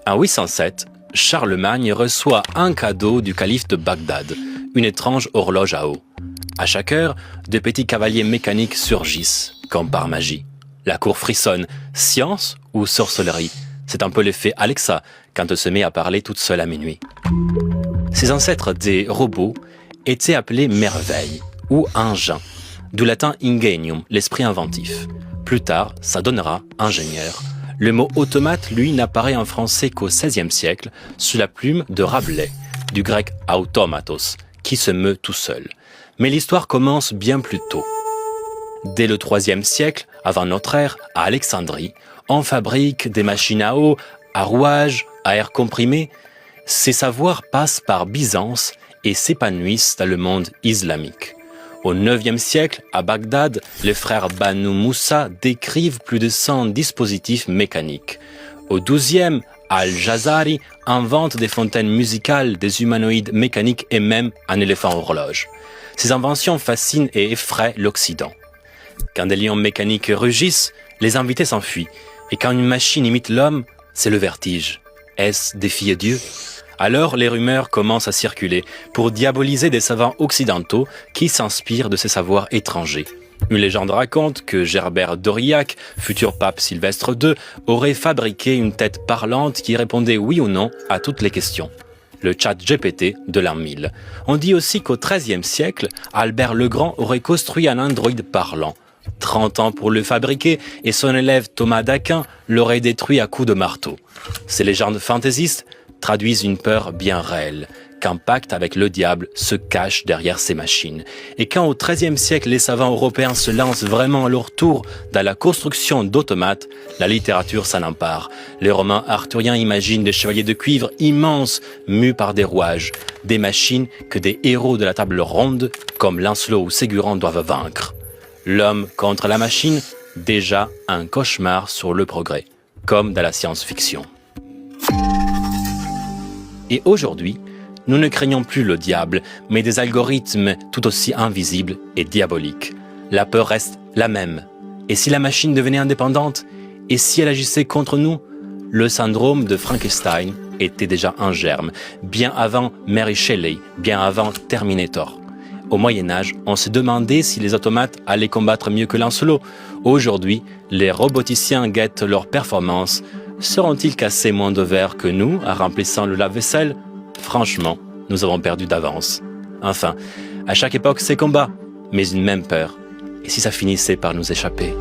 En 807, Charlemagne reçoit un cadeau du calife de Bagdad, une étrange horloge à eau. À chaque heure, de petits cavaliers mécaniques surgissent, comme par magie. La cour frissonne. Science ou sorcellerie? C'est un peu l'effet Alexa quand elle se met à parler toute seule à minuit. Ces ancêtres des robots étaient appelés merveilles ou engins, du latin ingenium, l'esprit inventif. Plus tard, ça donnera ingénieur. Le mot automate, lui, n'apparaît en français qu'au XVIe siècle, sous la plume de Rabelais, du grec automatos, qui se meut tout seul. Mais l'histoire commence bien plus tôt. Dès le IIIe siècle, avant notre ère, à Alexandrie, on fabrique des machines à eau, à rouage, à air comprimé. Ces savoirs passent par Byzance et s'épanouissent dans le monde islamique. Au IXe siècle, à Bagdad, les frères Banu Moussa décrivent plus de 100 dispositifs mécaniques. Au XIIe, Al-Jazari invente des fontaines musicales, des humanoïdes mécaniques et même un éléphant horloge. Ces inventions fascinent et effraient l'Occident. Quand des lions mécaniques rugissent, les invités s'enfuient. Et quand une machine imite l'homme, c'est le vertige. Est-ce défier Dieu ? Alors les rumeurs commencent à circuler pour diaboliser des savants occidentaux qui s'inspirent de ces savoirs étrangers. Une légende raconte que Gerbert d'Aurillac, futur pape Sylvestre II, aurait fabriqué une tête parlante qui répondait oui ou non à toutes les questions. Le chat GPT de l'an 1000. On dit aussi qu'au XIIIe siècle, Albert le Grand aurait construit un androïde parlant. 30 ans pour le fabriquer et son élève Thomas d'Aquin l'aurait détruit à coups de marteau. Ces légendes fantaisistes traduisent une peur bien réelle, qu'un pacte avec le diable se cache derrière ces machines. Et quand au XIIIe siècle, les savants européens se lancent vraiment à leur tour dans la construction d'automates, la littérature s'en empare. Les romans arthuriens imaginent des chevaliers de cuivre immenses, mus par des rouages, des machines que des héros de la table ronde, comme Lancelot ou Ségurant, doivent vaincre. L'homme contre la machine, déjà un cauchemar sur le progrès, comme dans la science-fiction. Et aujourd'hui, nous ne craignons plus le diable, mais des algorithmes tout aussi invisibles et diaboliques. La peur reste la même. Et si la machine devenait indépendante? Et si elle agissait contre nous? Le syndrome de Frankenstein était déjà en germe, bien avant Mary Shelley, bien avant Terminator. Au Moyen-Âge, on se demandait si les automates allaient combattre mieux que Lancelot. Aujourd'hui, les roboticiens guettent leur performance. Seront-ils cassés moins de verre que nous en remplissant le lave-vaisselle? Franchement, nous avons perdu d'avance. Enfin, à chaque époque, ses combats, mais une même peur. Et si ça finissait par nous échapper?